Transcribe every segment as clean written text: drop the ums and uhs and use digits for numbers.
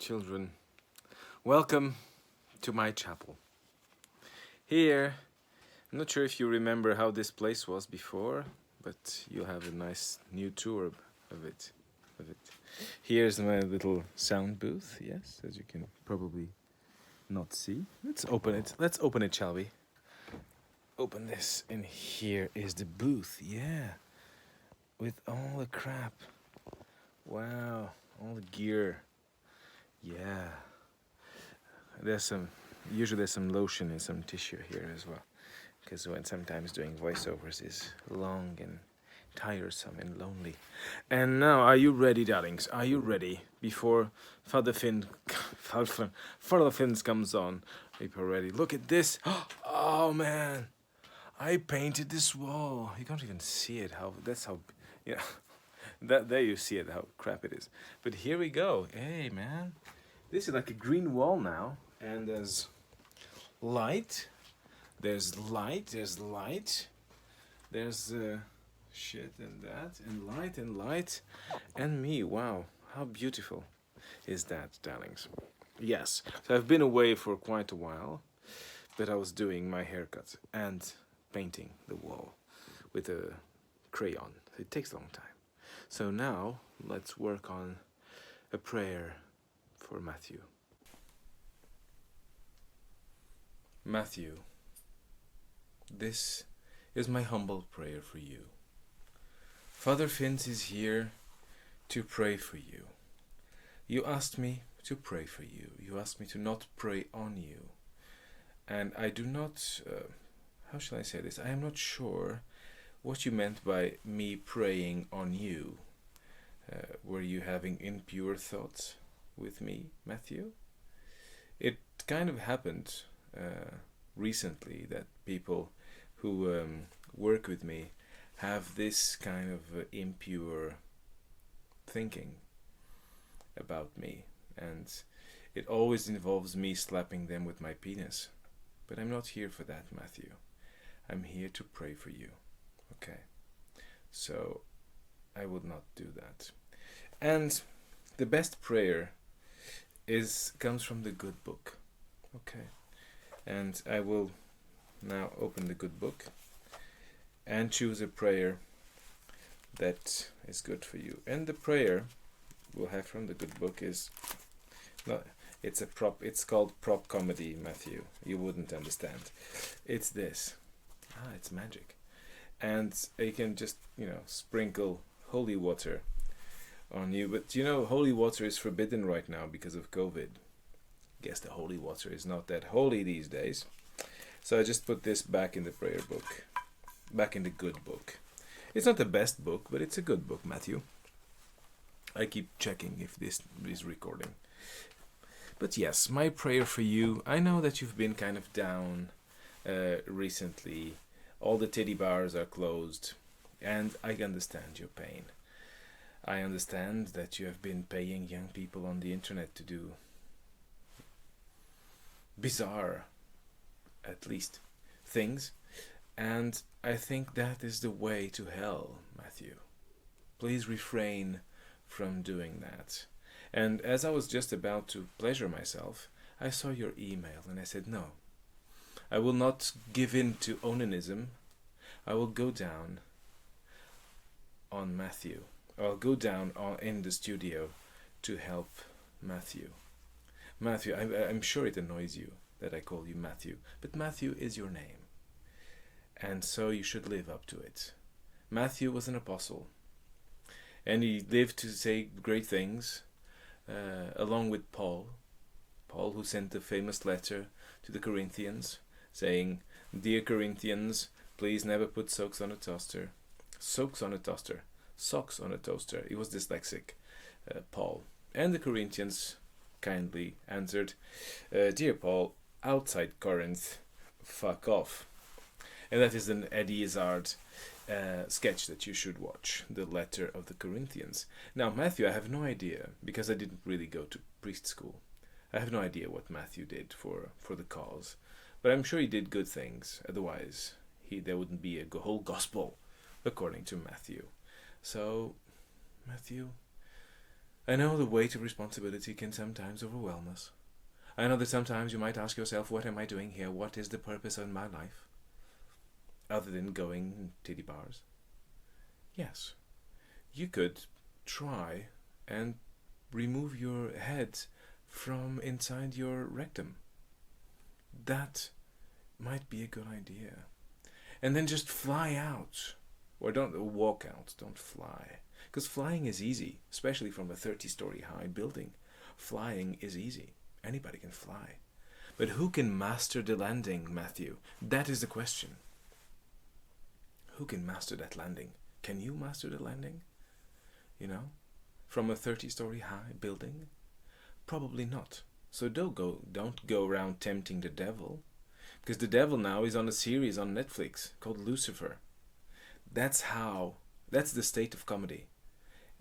Children, welcome to my chapel. Here, I'm not sure if you remember how this place was before, but you'll have a nice new tour of it. Here's my little sound booth, yes, as you can probably not see. Let's open it. Let's open it, shall we? Open this, and here is the booth, yeah, with all the crap. Wow, all the gear. Yeah. Usually there's some lotion and some tissue here as well. Because when sometimes doing voiceovers is long and tiresome and lonely. And now, are you ready, darlings? Are you ready? Before Father Finn comes on. Are you ready? Look at this. Oh, man. I painted this wall. You can't even see it. There you see it, how crap it is. But here we go. Hey, man. This is like a green wall now. And there's light. There's light. There's shit and that. And light. And me. Wow. How beautiful is that, darlings? Yes. So I've been away for quite a while. But I was doing my haircut and painting the wall with a crayon. It takes a long time. So now, let's work on a prayer for Matthew. Matthew, this is my humble prayer for you. Father Finns is here to pray for you. You asked me to pray for you. You asked me to not pray on you. And I do not, how shall I say this? I am not sure what you meant by me praying on you. Were you having impure thoughts with me, Matthew? It kind of happened recently that people who work with me have this kind of impure thinking about me, and it always involves me slapping them with my penis. But I'm not here for that, Matthew. I'm here to pray for you. Okay, so I would not do that. And the best prayer comes from the good book. Okay, and I will now open the good book and choose a prayer that is good for you. And the prayer we'll have from the good book is it's called prop comedy, Matthew. You wouldn't understand. It's this. It's magic. And you can just, sprinkle holy water on you. But, holy water is forbidden right now because of COVID. Guess the holy water is not that holy these days. So I just put this back in the prayer book. Back in the good book. It's not the best book, but it's a good book, Matthew. I keep checking if this is recording. But yes, my prayer for you. I know that you've been kind of down recently. All the teddy bars are closed, and I understand your pain. I understand that you have been paying young people on the internet to do bizarre, at least, things, and I think that is the way to hell, Matthew. Please refrain from doing that. And as I was just about to pleasure myself, I saw your email, and I said, no. I will not give in to onanism. I will go down on Matthew. I'll go down in the studio to help Matthew. Matthew, I'm sure it annoys you that I call you Matthew, but Matthew is your name. And so you should live up to it. Matthew was an apostle. And he lived to say great things, along with Paul. Paul, who sent the famous letter to the Corinthians, saying, "Dear Corinthians, please never put socks on a toaster." Socks on a toaster. Socks on a toaster. He was dyslexic, Paul. And the Corinthians kindly answered, "Dear Paul, outside Corinth, fuck off." And that is an Eddie Izzard sketch that you should watch, the letter of the Corinthians. Now, Matthew, I have no idea, because I didn't really go to priest school. I have no idea what Matthew did for the cause. But I'm sure he did good things. Otherwise, there wouldn't be a whole gospel, according to Matthew. So, Matthew, I know the weight of responsibility can sometimes overwhelm us. I know that sometimes you might ask yourself, what am I doing here? What is the purpose of my life? Other than going titty bars. Yes, you could try and remove your head from inside your rectum. That might be a good idea. And then just fly out. Or don't walk out, don't fly. Because flying is easy, especially from a 30-story high building. Flying is easy. Anybody can fly. But who can master the landing, Matthew? That is the question. Who can master that landing? Can you master the landing? You know? From a 30-story high building? Probably not. So don't go around tempting the devil. Because the devil now is on a series on Netflix called Lucifer. That's the state of comedy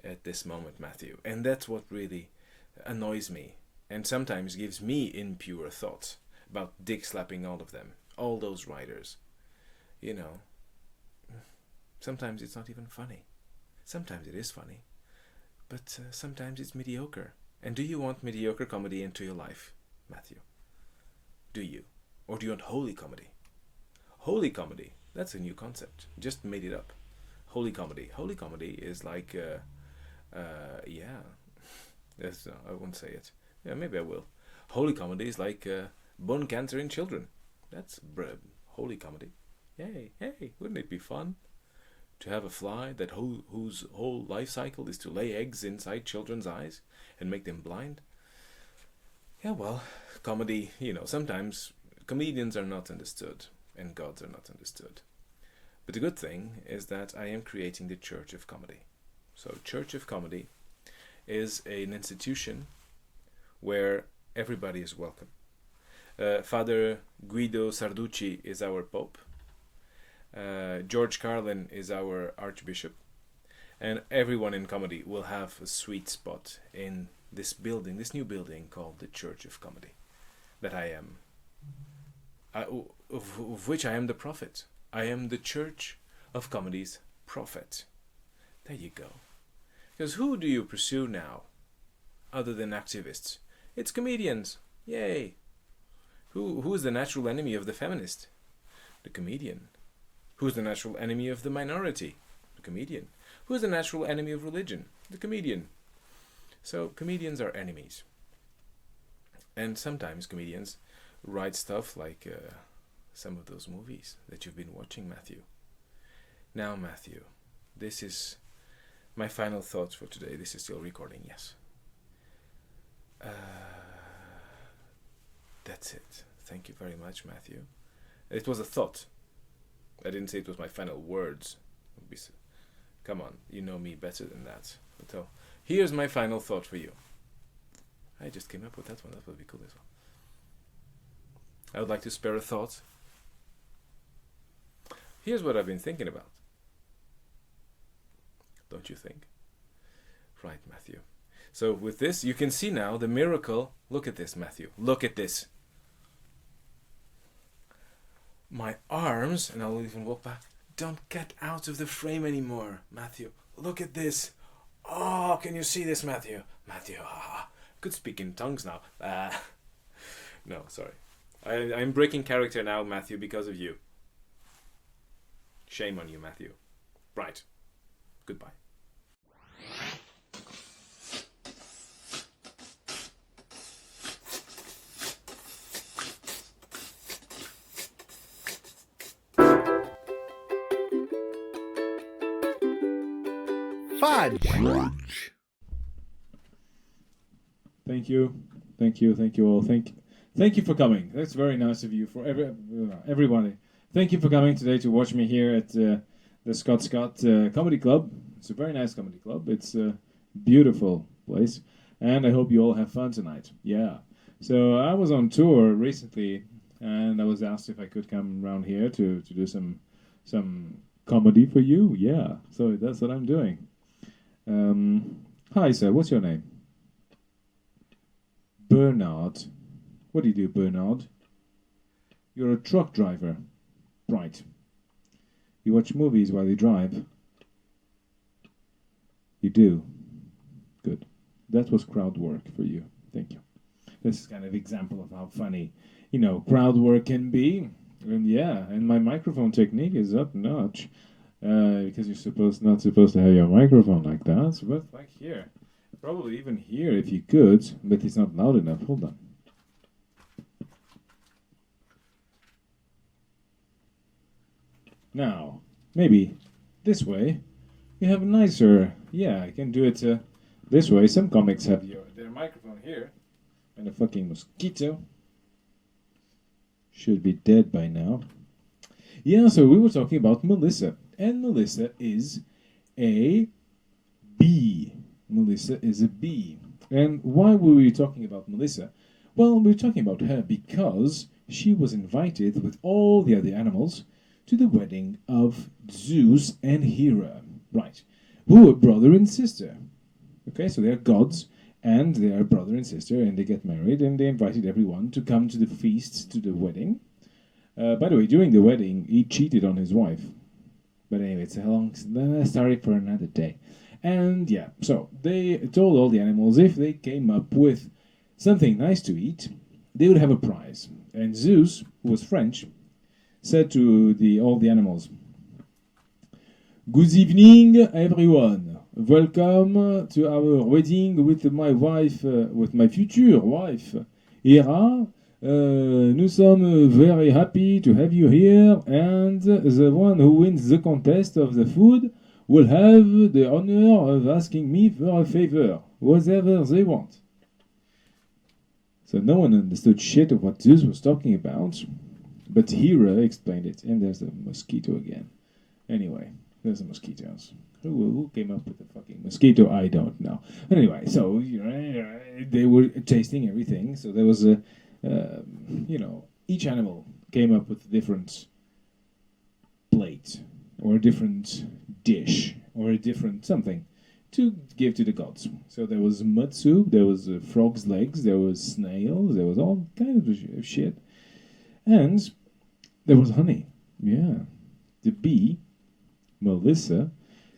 at this moment, Matthew. And that's what really annoys me. And sometimes gives me impure thoughts about dick slapping all of them. All those writers. You know. Sometimes it's not even funny. Sometimes it is funny. But sometimes it's mediocre. And do you want mediocre comedy into your life, Matthew? Do you? Or do you want holy comedy? Holy comedy, that's a new concept. Just made it up. Holy comedy. Holy comedy is like, yeah. That's, I won't say it. Yeah, maybe I will. Holy comedy is like bone cancer in children. That's holy comedy. Yay, hey, wouldn't it be fun? To have a fly that whose whole life cycle is to lay eggs inside children's eyes and make them blind? Yeah, well, comedy, sometimes comedians are not understood and gods are not understood. But the good thing is that I am creating the Church of Comedy. So Church of Comedy is an institution where everybody is welcome. Father Guido Sarducci is our Pope. George Carlin is our Archbishop. And everyone in comedy will have a sweet spot in this building, this new building called the Church of Comedy, that I am, of which I am the prophet. I am the Church of Comedy's prophet. There you go. Because who do you pursue now, other than activists? It's comedians. Yay. Who is the natural enemy of the feminist? The comedian. Who's the natural enemy of the minority? The comedian. Who's the natural enemy of religion? The comedian. So comedians are enemies. And sometimes comedians write stuff like some of those movies that you've been watching, Matthew. Now, Matthew, this is my final thoughts for today. This is still recording, yes. That's it. Thank you very much, Matthew. It was a thought. I didn't say it was my final words. Come on, you know me better than that. But here's my final thought for you. I just came up with that one. That would be cool as well. I would like to spare a thought. Here's what I've been thinking about. Don't you think? Right, Matthew. So with this, you can see now the miracle. Look at this, Matthew. Look at this. My arms, and I'll even walk back, don't get out of the frame anymore, Matthew. Look at this. Oh, can you see this, Matthew? Matthew, could speak in tongues now. No, sorry. I'm breaking character now, Matthew, because of you. Shame on you, Matthew. Right. Goodbye. Fudge. Thank you all. Thank you for coming. That's very nice of you for everybody. Thank you for coming today to watch me here at the Scott Comedy Club. It's a very nice comedy club. It's a beautiful place, and I hope you all have fun tonight. Yeah. So I was on tour recently, and I was asked if I could come around here to do some comedy for you. Yeah. So that's what I'm doing. Hi, sir. What's your name? Bernard. What do you do, Bernard? You're a truck driver. Right. You watch movies while you drive? You do. Good. That was crowd work for you. Thank you. This is kind of example of how funny, crowd work can be. And yeah, and my microphone technique is up notch. Because you're not supposed to have your microphone like that, but like here. Probably even here if you could, but it's not loud enough. Hold on. Now, maybe this way you have a nicer. Yeah, I can do it this way. Some comics have their microphone here, and a fucking mosquito should be dead by now. Yeah, so we were talking about Melissa, and Melissa is a bee. Melissa is a bee. And why were we talking about Melissa? Well, we were talking about her because she was invited with all the other animals to the wedding of Zeus and Hera, right? Who are brother and sister. Okay, so they're gods, and they are brother and sister, and they get married, and they invited everyone to come to the feast, to the wedding. By the way, during the wedding, he cheated on his wife. But anyway, it's a long story for another day. And yeah, so they told all the animals if they came up with something nice to eat, they would have a prize. And Zeus, who was French, said to all the animals, "Good evening, everyone. Welcome to our wedding with my wife, with my future wife, Hera. Nous sommes very happy to have you here, and the one who wins the contest of the food will have the honor of asking me for a favor, whatever they want." So no one understood shit of what Zeus was talking about, but Hera explained it, and there's the mosquito again. Anyway, there's the mosquitoes. Who came up with the fucking mosquito? I don't know. Anyway, so they were tasting everything, so there was a each animal came up with a different plate, or a different dish, or a different something to give to the gods. So there was mud soup, there was frog's legs, there was snails, there was all kind of shit. And there was honey. Yeah. The bee, Melissa,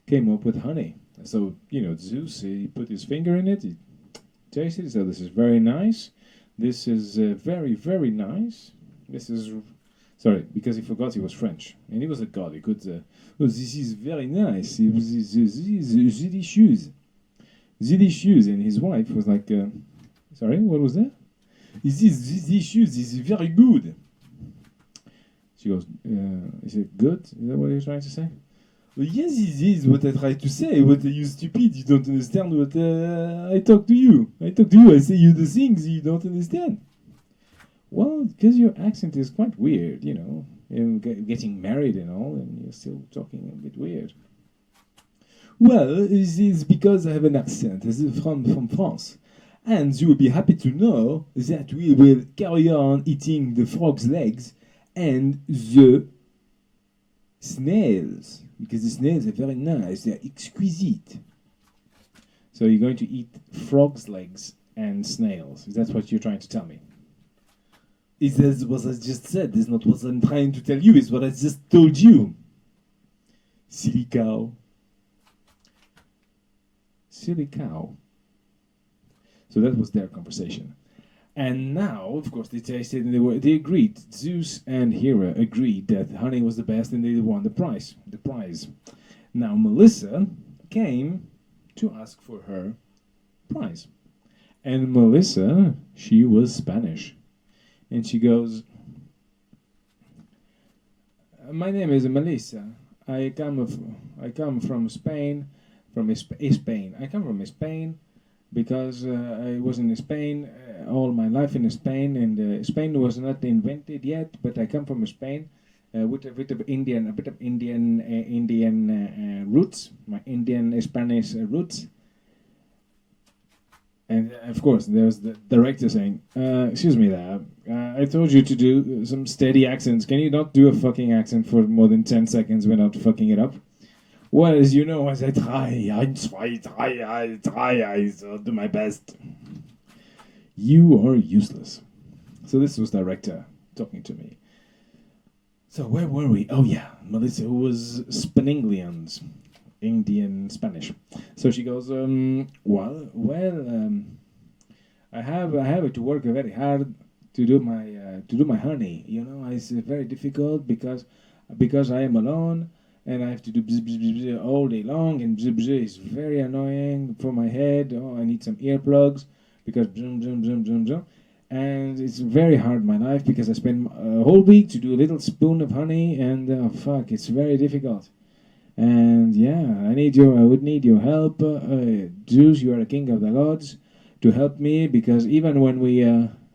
came up with honey. So, Zeus, he put his finger in it, he tasted it, so this is very nice. This is very, very nice. This is... Sorry, because he forgot he was French. And he was a god. He could... this is very nice. It was delicious. Delicious. And his wife was like... sorry, what was that? This is delicious. This is very good. She goes, is it good? Is that what you're trying to say? Well, yes, it is what I try to say. What are you stupid? You don't understand what I talk to you. I say you the things you don't understand. Well, because your accent is quite weird, and getting married and all, and you're still talking a bit weird. Well, this is because I have an accent from France. And you will be happy to know that we will carry on eating the frog's legs and the snails. Because the snails are very nice, they're exquisite. So you're going to eat frog's legs and snails. That's what you're trying to tell me. Is that what I just said? It's not what I'm trying to tell you, it's what I just told you. Silly cow. Silly cow. So that was their conversation. And now, of course, they tasted and they agreed. Zeus and Hera agreed that honey was the best and they won the prize. Now Melissa came to ask for her prize. And Melissa, she was Spanish. And she goes, "My name is Melissa. I come from Spain, Spain. I come from Spain because I was in Spain all my life in Spain, and Spain was not invented yet. But I come from Spain with a bit of Indian roots, my Indian Spanish roots." And of course, there's the director saying, "Excuse me, there. I told you to do some steady accents. Can you not do a fucking accent for more than 10 seconds without fucking it up?" "Well, as you know, as I try, I do my best." You are useless. So this was director talking to me. So where were we? Oh yeah, Melissa, who was Spanglians. Indian Spanish. So she goes, I have to work very hard to do my honey. You know, it's very difficult because I am alone and I have to do bzz, bzz, bzz, bzz all day long, and bzz, bzz is very annoying for my head. Oh, I need some earplugs because bzz, bzz, bzz, bzz, bzz. And it's very hard my life because I spend a whole week to do a little spoon of honey, and fuck, it's very difficult. And yeah, I would need your help, Zeus. You are the king of the gods, to help me, because even when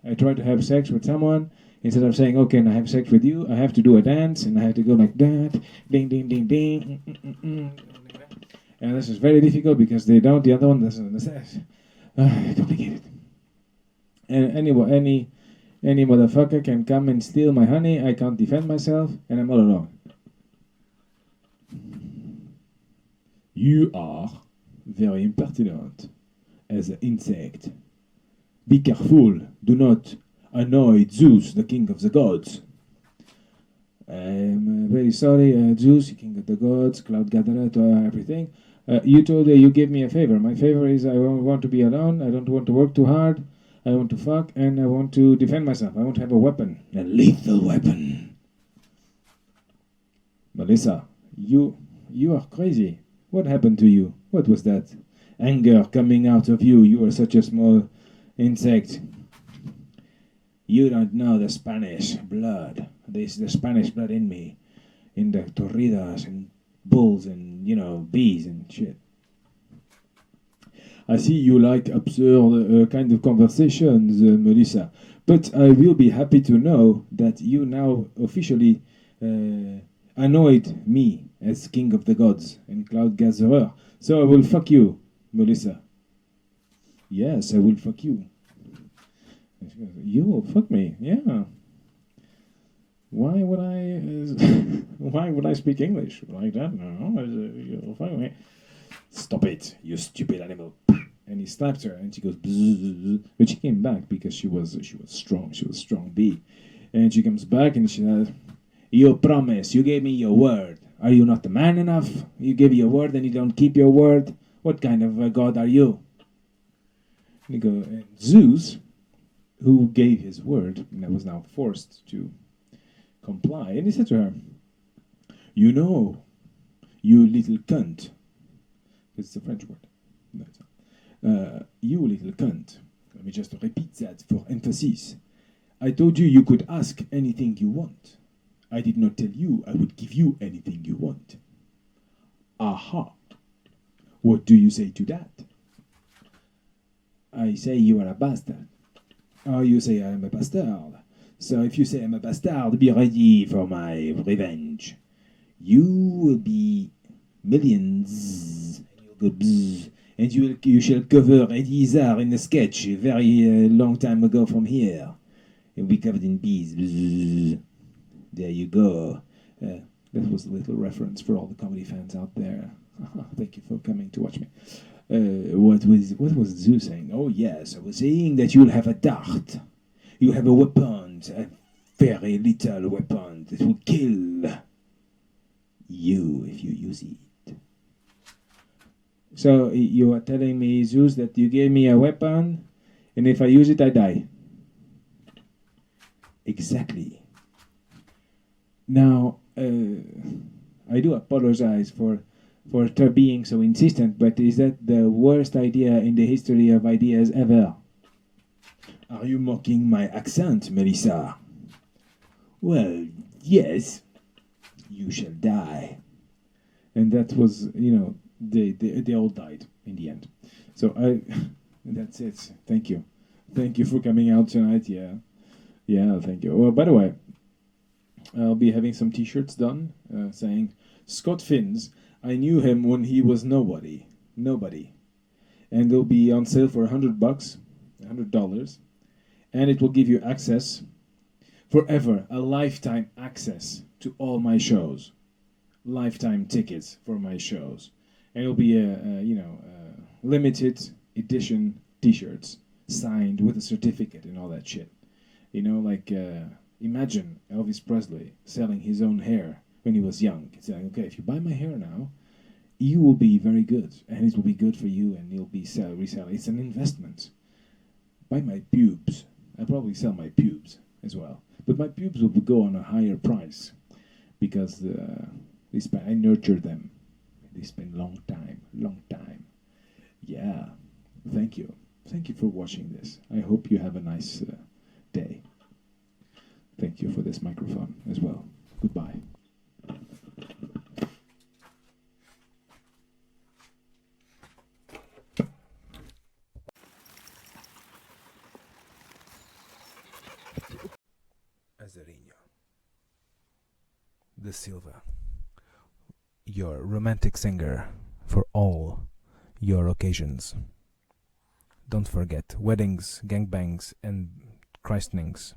I try to have sex with someone, instead of saying, "Okay, can I have sex with you?" I have to do a dance, and I have to go like that, ding, ding, ding, ding, and this is very difficult because the other one doesn't understand. Complicated. And any motherfucker can come and steal my honey. I can't defend myself, and I'm all alone. You are very impertinent as an insect. Be careful. Do not annoy Zeus, the king of the gods. I'm very sorry, Zeus, king of the gods, cloud gatherer, to everything. You gave me a favor. My favor is I want to be alone. I don't want to work too hard. I want to fuck, and I want to defend myself. I want to have a weapon, a lethal weapon. Melissa, you are crazy. What happened to you? What was that? Anger coming out of you. You are such a small insect. You don't know the Spanish blood. There's the Spanish blood in me. In the torridas and bulls and, bees and shit. I see you like absurd kind of conversations, Melissa. But I will be happy to know that you now officially annoyed me as king of the gods and cloud gatherer. So I will fuck you, Melissa. Yes, I will fuck you. You will fuck me, yeah. Why would I speak English like that? No, you'll fuck me. Stop it, you stupid animal. And he slapped her, and she goes, bzz, but she came back because she was strong. She was strong bee. And she comes back and she says, "You promise, you gave me your word. Are you not a man enough? You give your word and you don't keep your word. What kind of a god are you?" And he goes, Zeus, who gave his word and was now forced to comply, and he said to her, "You know, you little cunt." It's a French word. No, it's not. You little cunt. Let me just repeat that for emphasis. I told you could ask anything you want. I did not tell you I would give you anything you want. Aha. What do you say to that? I say you are a bastard. Oh, you say I am a bastard. So if you say I'm a bastard, be ready for my revenge. You will be millions. Go bzz, and you shall cover Eddie Izzard in a sketch a very long time ago from here. It will be covered in bees. Bzz. There you go. That was a little reference for all the comedy fans out there. Thank you for coming to watch me. What was Zeus saying? Oh yes, I was saying that you'll have a dart. You have a weapon, a very little weapon that will kill you if you use it. So you are telling me, Zeus, that you gave me a weapon, and if I use it, I die. Exactly. Now, I do apologize for being so insistent, but is that the worst idea in the history of ideas ever? Are you mocking my accent, Melissa? Well, yes. You shall die. And that was, they all died in the end. So that's it. Thank you. Thank you for coming out tonight. Yeah, thank you. Well, by the way, I'll be having some t-shirts done saying, Scott Finns, I knew him when he was nobody. And they'll be on sale for $100, and it will give you access forever, a lifetime access to all my shows. Lifetime tickets for my shows. And it'll be limited edition t-shirts signed with a certificate and all that shit. Imagine Elvis Presley selling his own hair when he was young. He's saying, okay, if you buy my hair now, you will be very good, and it will be good for you, and you'll be reselling. It's an investment. Buy my pubes. I probably sell my pubes as well, but my pubes will go on a higher price because I nurture them. They spend long time. Yeah. Thank you for watching this. I hope you have a nice day. Thank you for this microphone as well. Goodbye. Azarinho. The Silva. Your romantic singer for all your occasions. Don't forget weddings, gangbangs, and christenings.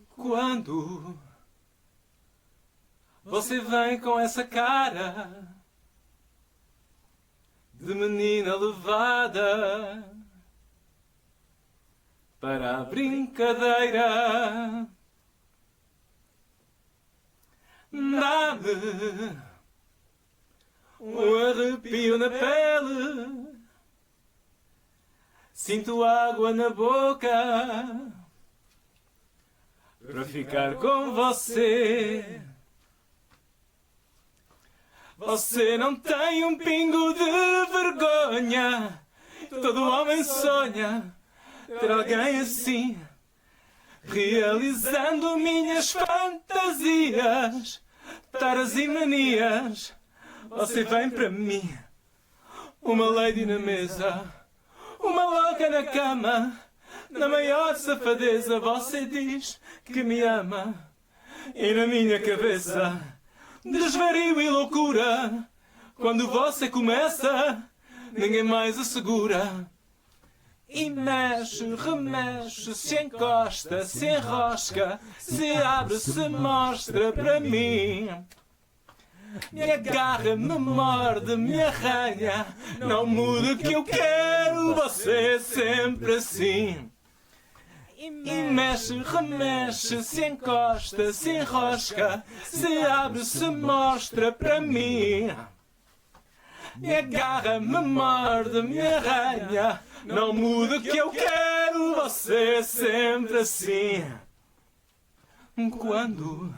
Quando você vem com essa cara de menina levada para a brincadeira, dá-me um arrepio na pele, sinto água na boca para ficar com você. Você não tem um pingo de vergonha. Todo homem sonha ter alguém assim, realizando minhas fantasias, taras e manias. Você vem para mim, uma lady na mesa, uma louca na cama. Na maior safadeza você diz que me ama, e na minha cabeça desvario e loucura. Quando você começa, ninguém mais assegura. E mexe, remexe, se encosta, se enrosca, se abre, se mostra para mim. Me agarra, me morde, me arranha, não muda que eu quero você sempre assim. E mexe, remexe, se encosta, se enrosca, se abre, se mostra para mim. Me agarra, me morde, me arranha, não muda que eu quero você sempre assim. Quando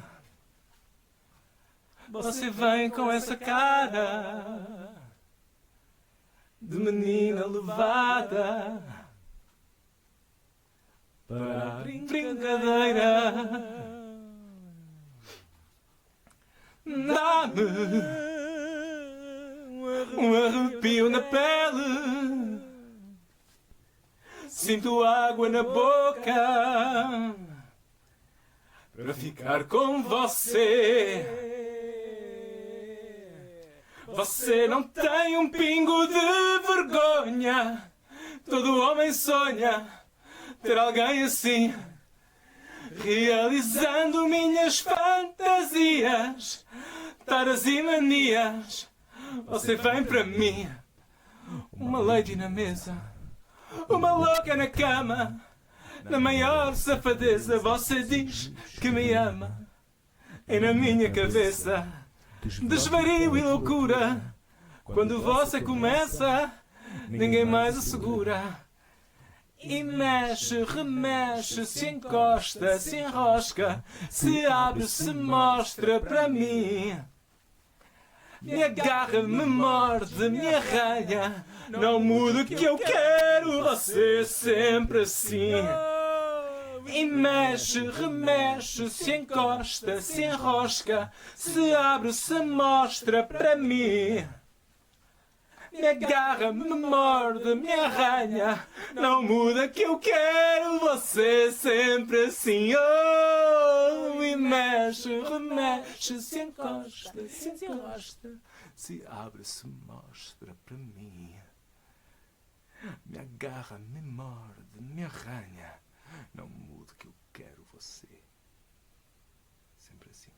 você vem com essa cara de menina levada para a brincadeira, dá-me um arrepio na pele, sinto água na boca para ficar com você. Você não tem um pingo de vergonha. Todo homem sonha ter alguém assim, realizando minhas fantasias, taras e manias. Você vem para mim, uma lady na mesa, uma louca na cama. Na maior safadeza você diz que me ama, e na minha cabeça desvario e loucura. Quando você começa, ninguém mais assegura. E mexe, remexe, se encosta, se enrosca, se abre, se mostra para mim. Me agarra, me morde, me arranha, não muda que eu quero você sempre assim. E mexe, remexe, se encosta, se enrosca, se abre, se mostra para mim. Me agarra, me morde, me arranha, não muda que eu quero você sempre assim. Oh, e mexe, remexe, se encosta, se abre, se mostra para mim. Me agarra, me morde, me arranha, não muda que eu quero você sempre assim.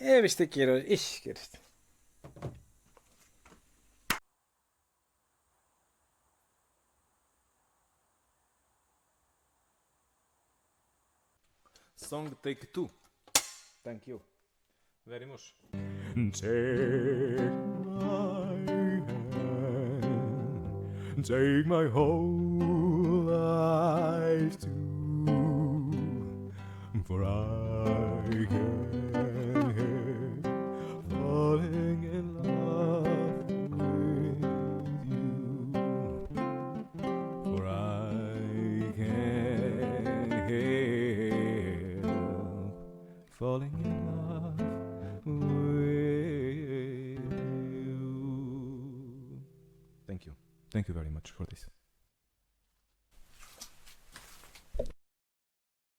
Evet quiero iş görüştüm. Song take 2. Thank you. Very much. Take my hand, take my whole life too, for I can't help falling in love with you, for I can't help falling in love with you. Thank you. Thank you very much for this.